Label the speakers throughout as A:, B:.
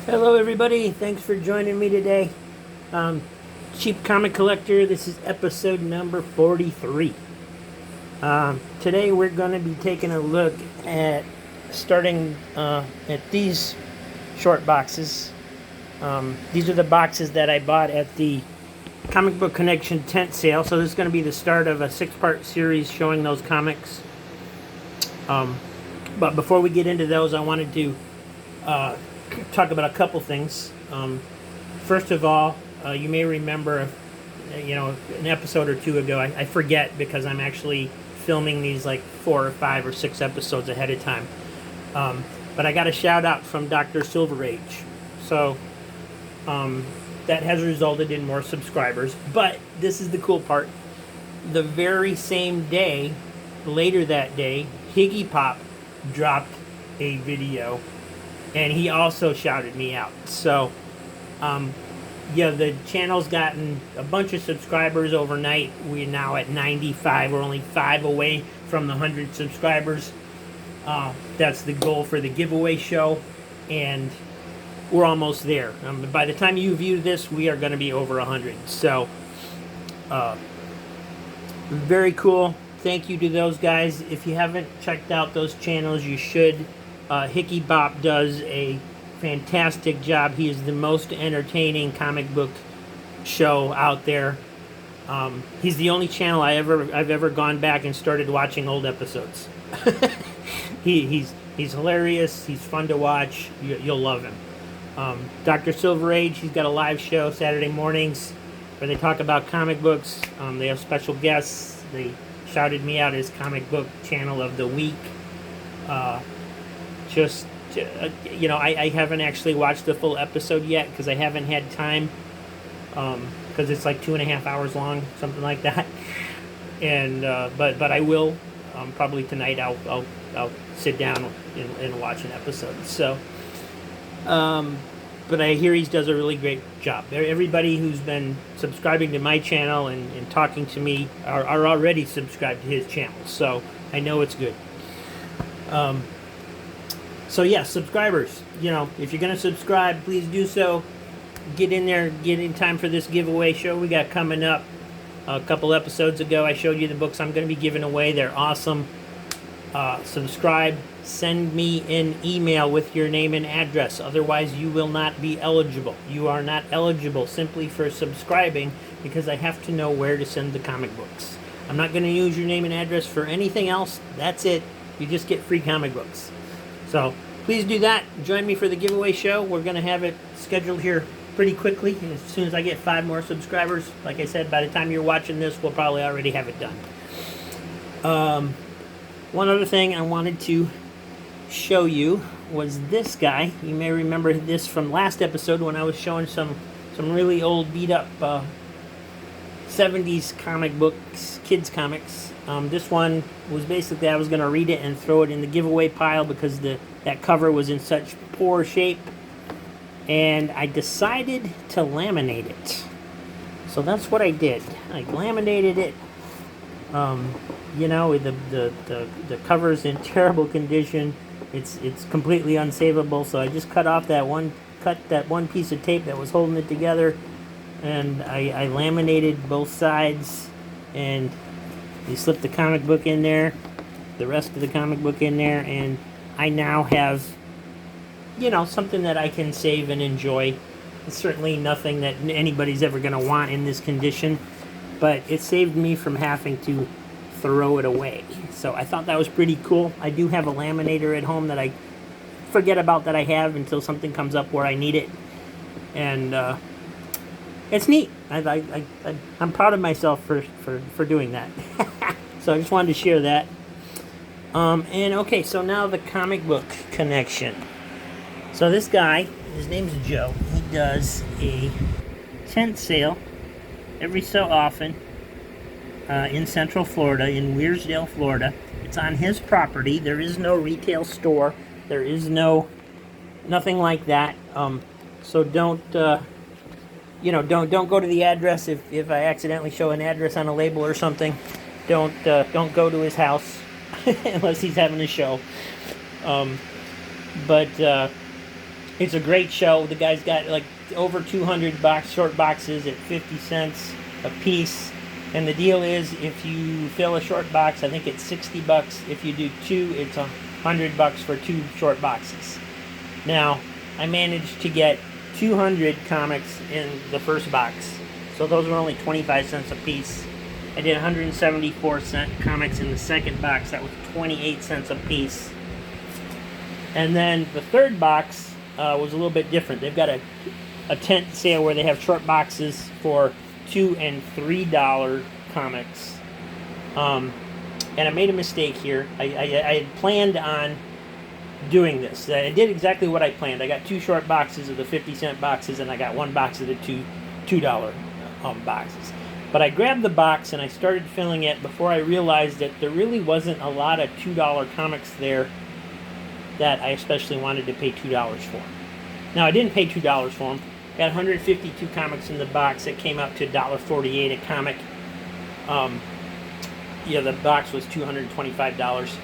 A: Hello, everybody. Thanks for joining me today. Um, Cheap Comic Collector, this is episode number 43. Today, we're going to be taking a look at starting at these short boxes. These are the boxes that I bought at the Comic Book Connection tent sale. So, this is going to be the start of a 6-part series showing those comics. But before we get into those, I wanted to talk about a couple things. First of all, you may remember, an episode or two ago. I forget because I'm actually filming these like 4 or 5 or 6 episodes ahead of time. But I got a shout out from Dr. Silver Age, so that has resulted in more subscribers. But this is the cool part: the very same day, later that day, Higgy Pop dropped a video, and he also shouted me out. So, the channel's gotten a bunch of subscribers overnight. We're now at 95. We're only 5 away from the 100 subscribers. That's the goal for the giveaway show, and we're almost there. By the time you view this, we are going to be over 100. So, very cool. Thank you to those guys. If you haven't checked out those channels, you should. Hickey Bop does a fantastic job. He is the most entertaining comic book show out there. He's the only channel I've ever gone back and started watching old episodes. He's hilarious. He's fun to watch. You'll love him. Dr. Silver Age, he's got a live show Saturday mornings where they talk about comic books. They have special guests. They shouted me out as comic book channel of the week. I haven't actually watched the full episode yet because I haven't had time, because it's like 2.5 hours long, something like that. And but I will, probably tonight. I'll sit down and watch an episode. So, but I hear he does a really great job. Everybody who's been subscribing to my channel and talking to me are already subscribed to his channel, so I know it's good. So yeah, subscribers, if you're going to subscribe, please do so. Get in there, get in time for this giveaway show we got coming up. A couple episodes ago, I showed you the books I'm going to be giving away. They're awesome. Subscribe. Send me an email with your name and address. Otherwise, you will not be eligible. You are not eligible simply for subscribing because I have to know where to send the comic books. I'm not going to use your name and address for anything else. That's it. You just get free comic books. So please do that. Join me for the giveaway show. We're going to have it scheduled here pretty quickly. As soon as I get 5 more subscribers, like I said, by the time you're watching this, we'll probably already have it done. One other thing I wanted to show you was this guy. You may remember this from last episode when I was showing some really old beat up 70s comic books, kids comics. This one was basically, I was going to read it and throw it in the giveaway pile because that cover was in such poor shape, and I decided to laminate it. So that's what I did. I laminated it. The cover's in terrible condition. It's completely unsavable. So I just cut that one piece of tape that was holding it together, and I laminated both sides, and you slip the comic book in there, the rest of the comic book in there, and I now have, something that I can save and enjoy. It's certainly nothing that anybody's ever going to want in this condition, but it saved me from having to throw it away. So I thought that was pretty cool. I do have a laminator at home that I forget about that I have until something comes up where I need it, and it's neat. I'm proud of myself for doing that. So I just wanted to share that. So now the comic book connection. So this guy, his name's Joe. He does a tent sale every so often in Central Florida, in Weirsdale, Florida. It's on his property. There is no retail store. There is nothing like that. So don't go to the address if I accidentally show an address on a label or something. Don't go to his house unless he's having a show. But It's a great show. The guy's got like over 200 short boxes at 50 cents a piece. And the deal is, if you fill a short box, I think it's $60. If you do two, it's $100 for two short boxes. Now, I managed to get 200 comics in the first box. So those were only 25 cents a piece. I did 174 cent comics in the second box. That was 28 cents a piece. And then the third box was a little bit different. They've got a tent sale where they have short boxes for $2 and $3 comics. And I made a mistake here. I had planned on doing this. I did exactly what I planned. I got two short boxes of the 50-cent boxes, and I got one box of the $2 boxes. But I grabbed the box and I started filling it before I realized that there really wasn't a lot of $2 comics there that I especially wanted to pay $2 for. Now, I didn't pay $2 for them. Got 152 comics in the box. It came out to $1.48 a comic. The box was $225.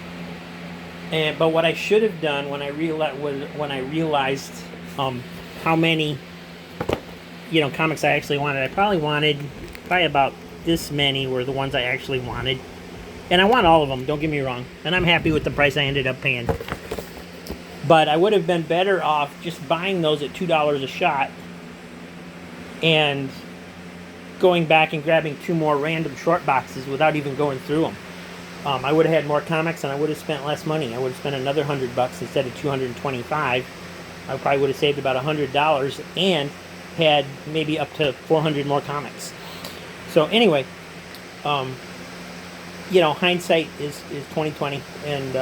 A: But what I should have done when I realized how many comics I actually wanted, I probably about this many were the ones I actually wanted. And I want all of them, don't get me wrong. And I'm happy with the price I ended up paying. But I would have been better off just buying those at $2 a shot and going back and grabbing two more random short boxes without even going through them. I would have had more comics and I would have spent less money. I would have spent another $100 instead of $225. I probably would have saved about $100 and had maybe up to 400 more comics. So anyway, hindsight is 20/20, and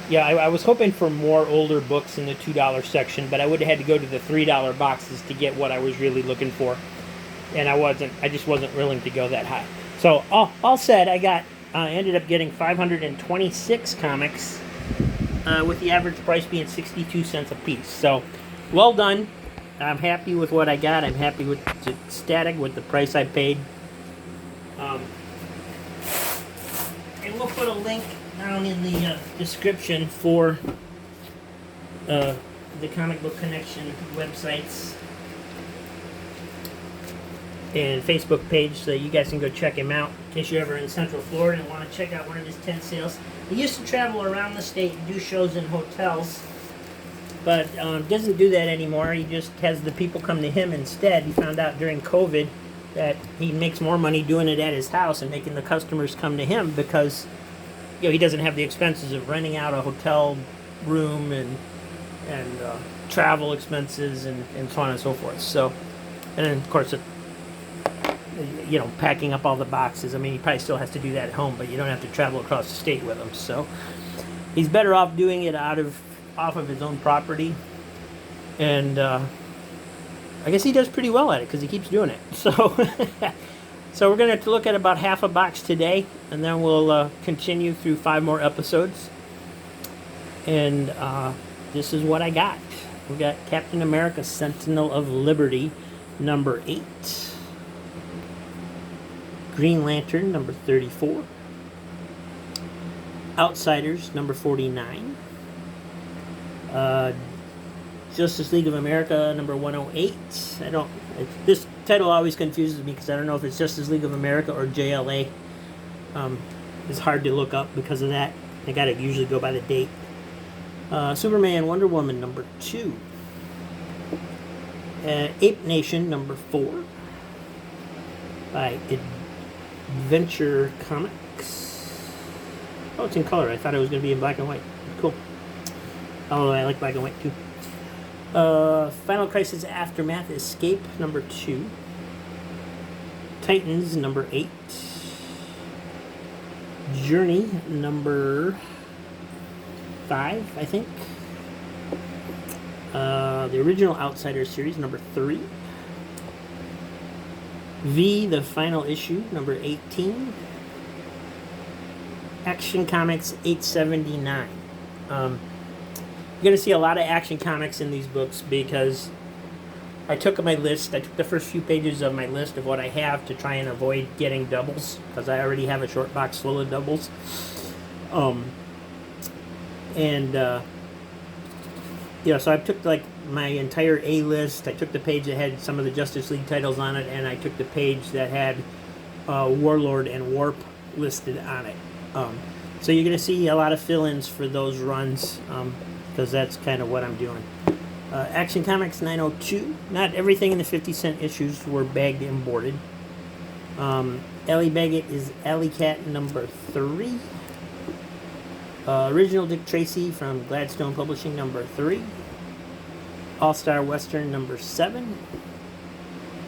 A: I was hoping for more older books in the $2 section, but I would have had to go to the $3 boxes to get what I was really looking for, and I just wasn't willing to go that high. So all said, I ended up getting 526 comics, with the average price being 62 cents a piece. So well done. I'm happy with what I got. I'm happy with ecstatic with the price I paid. And we'll put a link down in the description for the Comic Book Connection websites and Facebook page, so you guys can go check him out in case you're ever in Central Florida and want to check out one of his tent sales. He used to travel around the state and do shows in hotels, but doesn't do that anymore. He just has the people come to him instead. He found out during COVID that he makes more money doing it at his house and making the customers come to him because he doesn't have the expenses of renting out a hotel room and travel expenses and so on and so forth. So, and then of course, packing up all the boxes. I mean, he probably still has to do that at home, but you don't have to travel across the state with him. So he's better off doing it off of his own property, and I guess he does pretty well at it because he keeps doing it. So so we're going to look at about half a box today, and then we'll continue through 5 more episodes. And this is what I got. We got Captain America Sentinel of Liberty number 8, Green Lantern number 34, Outsiders number 49, Justice League of America number 108. This title always confuses me because I don't know if it's Justice League of America or JLA. It's hard to look up because of that. I gotta usually go by the date. Superman Wonder Woman number 2, Ape Nation number 4 by Adventure Comics. Oh, it's in color. I thought it was going to be in black and white. Cool. Oh, I like black and white too. Final Crisis Aftermath Escape number 2, Titans number 8, Journey number 5, I think. The original Outsiders series number 3, V, the final issue number 18, Action Comics 879. You're going to see a lot of Action Comics in these books because I took the first few pages of my list of what I have to try and avoid getting doubles because I already have a short box full of doubles. Yeah, so I took like my entire A list. I took the page that had some of the Justice League titles on it, and I took the page that had Warlord and Warp listed on it. So you're going to see a lot of fill-ins for those runs, because that's kind of what I'm doing. Action Comics 902. Not everything in the 50-cent issues were bagged and boarded. Ellie Baggett is Alley Cat number 3. Original Dick Tracy from Gladstone Publishing number 3. All-Star Western number 7.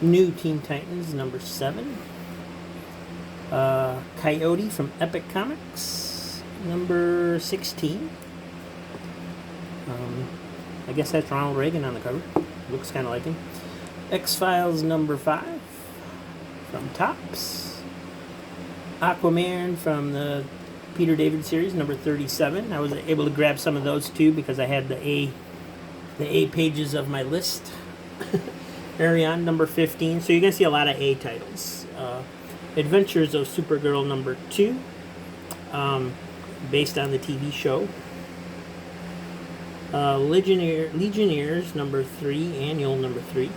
A: New Teen Titans number 7. Coyote from Epic Comics number 16. I guess that's Ronald Reagan on the cover. Looks kind of like him. X-Files number 5 from Topps. Aquaman from the Peter David series number 37. I was able to grab some of those too because I had the A pages of my list. Arion number 15. So you're going to see a lot of A titles. Adventures of Supergirl number 2. Based on the TV show. Legionnaires number 3. Annual number 3.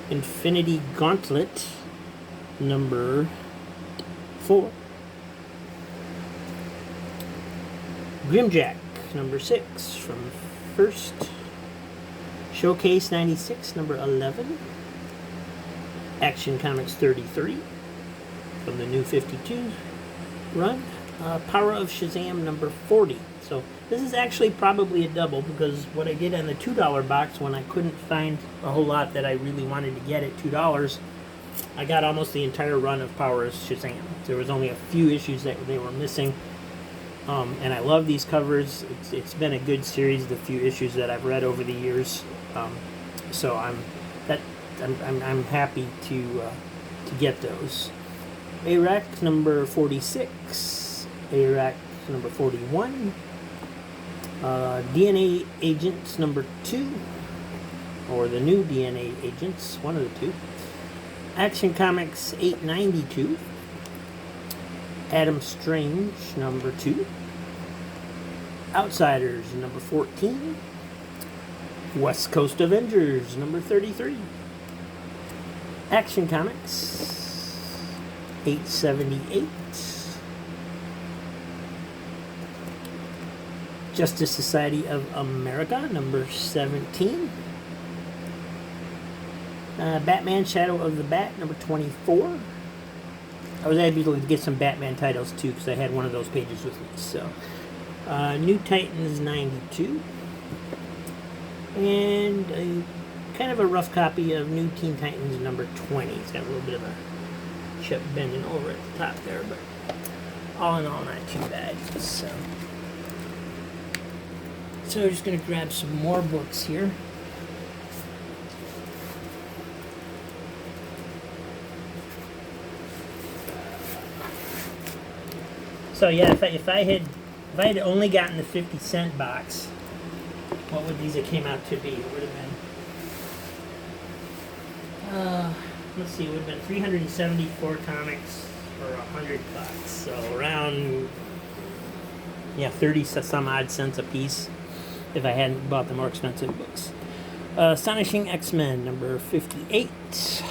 A: Infinity Gauntlet number 4. Grimjack number 6 from First. Showcase 96 number 11. Action Comics 33 from the New 52 run. Power of Shazam number 40. So this is actually probably a double because what I did on the $2 box when I couldn't find a whole lot that I really wanted to get at $2, I got almost the entire run of Power of Shazam. There was only a few issues that they were missing. And I love these covers. It's been a good series, the few issues that I've read over the years. So I'm happy to get those. ARAC number 46, ARAC number 41, DNA Agents number 2, or the new DNA Agents, one of the two. Action Comics 892. Adam Strange number 2. Outsiders number 14. West Coast Avengers number 33. Action Comics 878. Justice Society of America number 17. Batman Shadow of the Bat number 24. I was able to get some Batman titles too because I had one of those pages with me. So, New Titans 92, and kind of a rough copy of New Teen Titans number 20. It's got a little bit of a chip bending over at the top there, but all in all, not too bad. So we're just gonna grab some more books here. So yeah, if I had only gotten the 50-cent box, what would these have came out to be? It would have been, let's see, it would have been 374 comics for $100. So around, 30 some odd cents a piece if I hadn't bought the more expensive books. Astonishing X-Men number 58.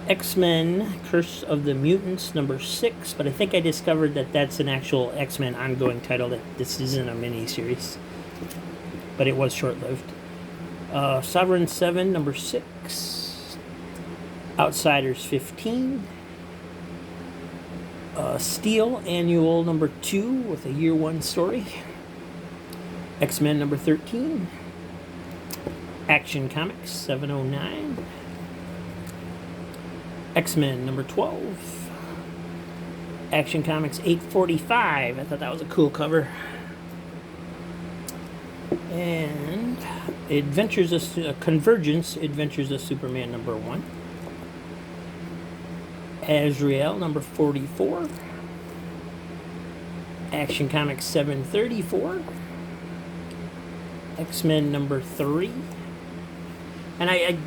A: X-Men Curse of the Mutants number 6, but I think I discovered that that's an actual X-Men ongoing title, that this isn't a mini-series, but it was short-lived. Sovereign 7 number 6. Outsiders 15. Steel Annual number 2 with a year 1 story. X-Men number 13. Action Comics 709. X-Men number 12. Action Comics 845. I thought that was a cool cover. And Convergence Adventures of Superman number 1. Azrael number 44. Action Comics 734. X-Men number 3. And I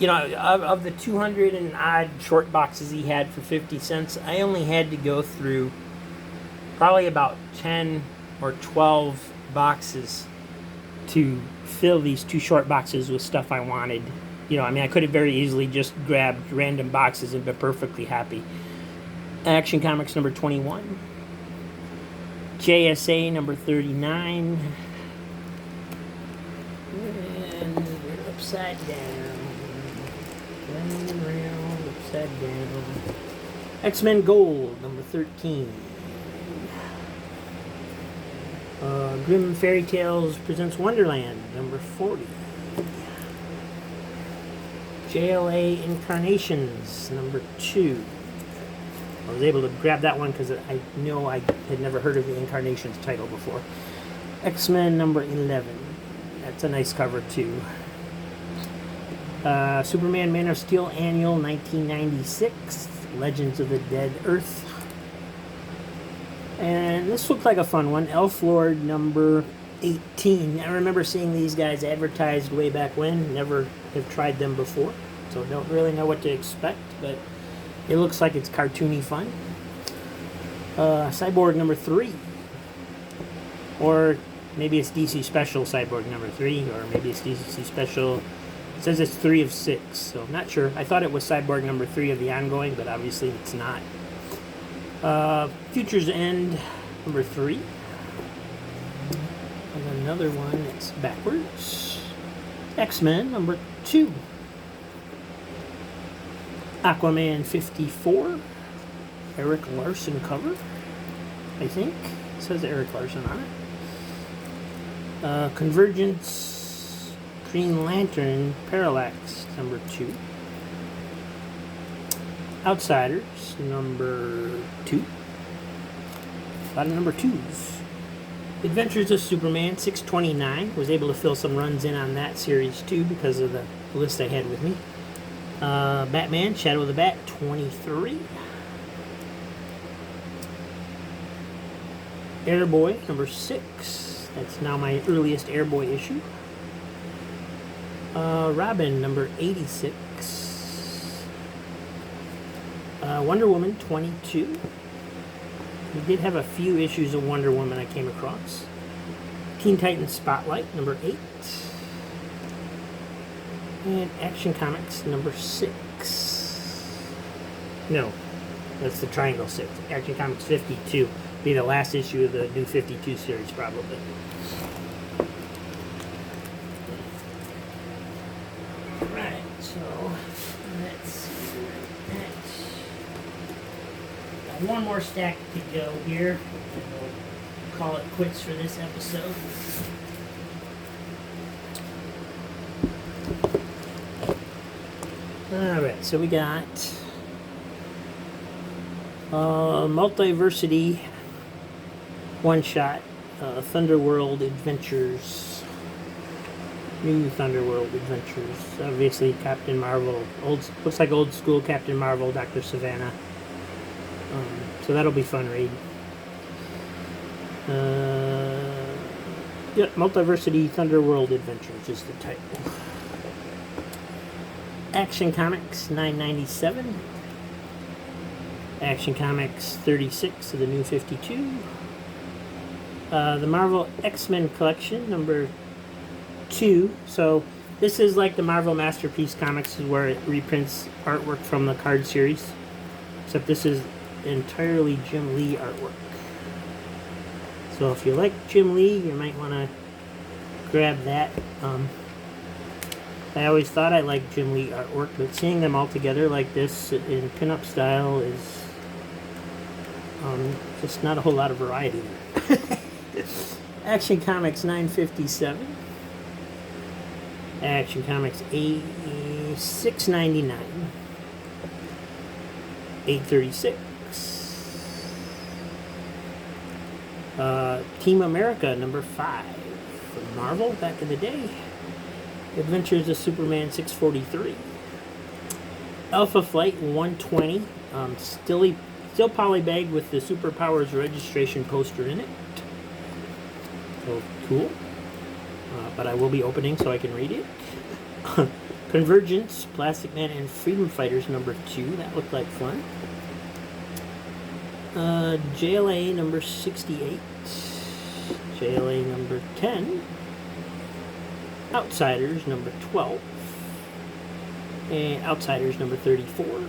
A: of the 200 and odd short boxes he had for 50 cents, I only had to go through probably about 10 or 12 boxes to fill these 2 short boxes with stuff I wanted. You know, I mean, I could have very easily just grabbed random boxes and been perfectly happy. Action Comics number 21. JSA number 39. And we're upside down. Round and round, upside down. X-Men Gold number 13. Grimm Fairy Tales Presents Wonderland number 40. JLA Incarnations number 2. I was able to grab that one because I know I had never heard of the Incarnations title before. X-Men number 11. That's a nice cover too. Superman Man of Steel Annual 1996. Legends of the Dead Earth. And this looked like a fun one. Elf Lord number 18. I remember seeing these guys advertised way back when. Never have tried them before, so don't really know what to expect, but it looks like it's cartoony fun. Cyborg number 3. Or maybe it's DC Special Cyborg number 3, or maybe it's DC Special. It says it's 3 of 6, so I'm not sure. I thought it was Cyborg number 3 of the ongoing, but obviously it's not. Future's End number 3. And another one that's backwards. X-Men number 2. Aquaman 54. Eric Larson cover, I think. It says Eric Larson on it. Convergence Green Lantern Parallax number 2. Outsiders number 2. A lot of number 2s. Adventures of Superman 629. Was able to fill some runs in on that series too because of the list I had with me. Batman Shadow of the Bat 23. Airboy number 6. That's now my earliest Airboy issue. Robin number 86. Wonder Woman 22. We did have a few issues of Wonder Woman I came across. Teen Titans Spotlight number 8. And Action Comics number 6. No, that's the Triangle 6. Action Comics 52. Be the last issue of the new 52 series, probably. Alright, so let's see. Got one more stack to go here. And we'll call it quits for this episode. Alright, so we got Multiversity one-shot Thunderworld Adventures. New Thunderworld Adventures. Obviously Captain Marvel. Looks like old school Captain Marvel, Dr. Savannah. So that'll be fun read. Yeah, Multiversity Thunderworld Adventures is the title. Action Comics 997. Action Comics 36 of the new 52. The Marvel X-Men Collection number 2. So this is like the Marvel Masterpiece Comics, where it reprints artwork from the card series, except this is entirely Jim Lee artwork. So if you like Jim Lee, you might want to grab that. I always thought I liked Jim Lee artwork, but seeing them all together like this in pinup style is just not a whole lot of variety there. Action Comics 957. Action Comics 699. 836. Team America number 5 from Marvel back in the day. Adventures of Superman 643. Alpha Flight 120. Still polybagged with the Superpowers registration poster in it. So cool. But I will be opening so I can read it. Convergence, Plastic Man and Freedom Fighters number 2. That looked like fun. JLA number 68. JLA number 10, Outsiders number 12, and Outsiders number 34,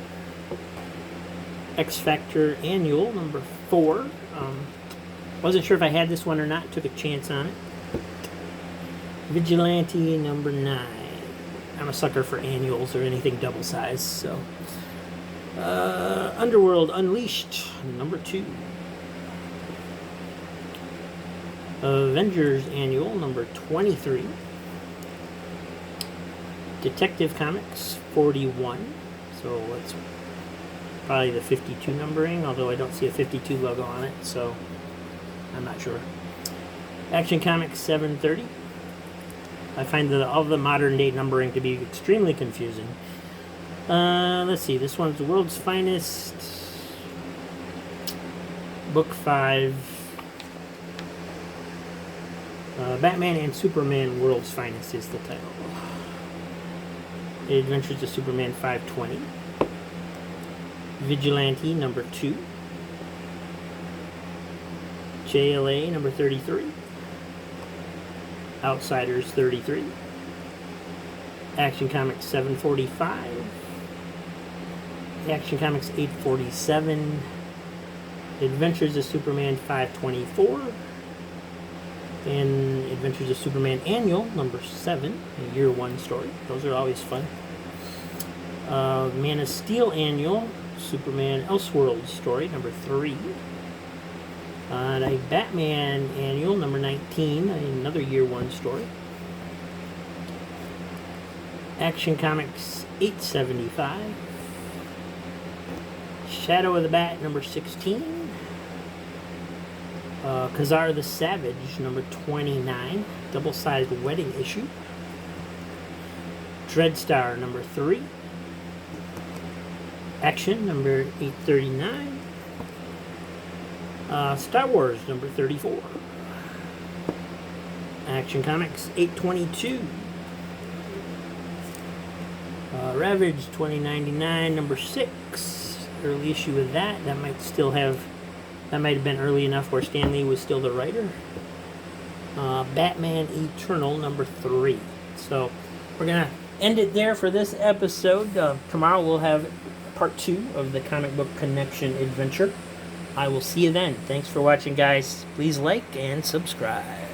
A: X Factor Annual number 4. Wasn't sure if I had this one or not, took a chance on it. Vigilante number 9. I'm a sucker for annuals or anything double size, so. Underworld Unleashed number 2. Avengers Annual number 23. Detective Comics 41. So it's probably the 52 numbering, although I don't see a 52 logo on it, so I'm not sure. Action Comics 730. I find all the modern day numbering to be extremely confusing. Let's see, this one's the World's Finest. Book 5. Batman and Superman World's Finest is the title. Adventures of Superman 520. Vigilante number 2. JLA number 33. Outsiders 33. Action Comics 745. Action Comics 847. Adventures of Superman 524. And Adventures of Superman Annual number 7, a year 1 story. Those are always fun. Man of Steel Annual, Superman Elseworld story number 3. And a Batman Annual number 19, another year 1 story. Action Comics 875. Shadow of the Bat number 16. Kazar the Savage, number 29, double-sized wedding issue. Dreadstar, number 3. Action, number 839. Star Wars, number 34. Action Comics, 822. Ravage, 2099, number 6. Early issue of that. That might have been early enough where Stan Lee was still the writer. Batman Eternal number 3. So we're going to end it there for this episode. Tomorrow we'll have part 2 of the Comic Book Connection adventure. I will see you then. Thanks for watching, guys. Please like and subscribe.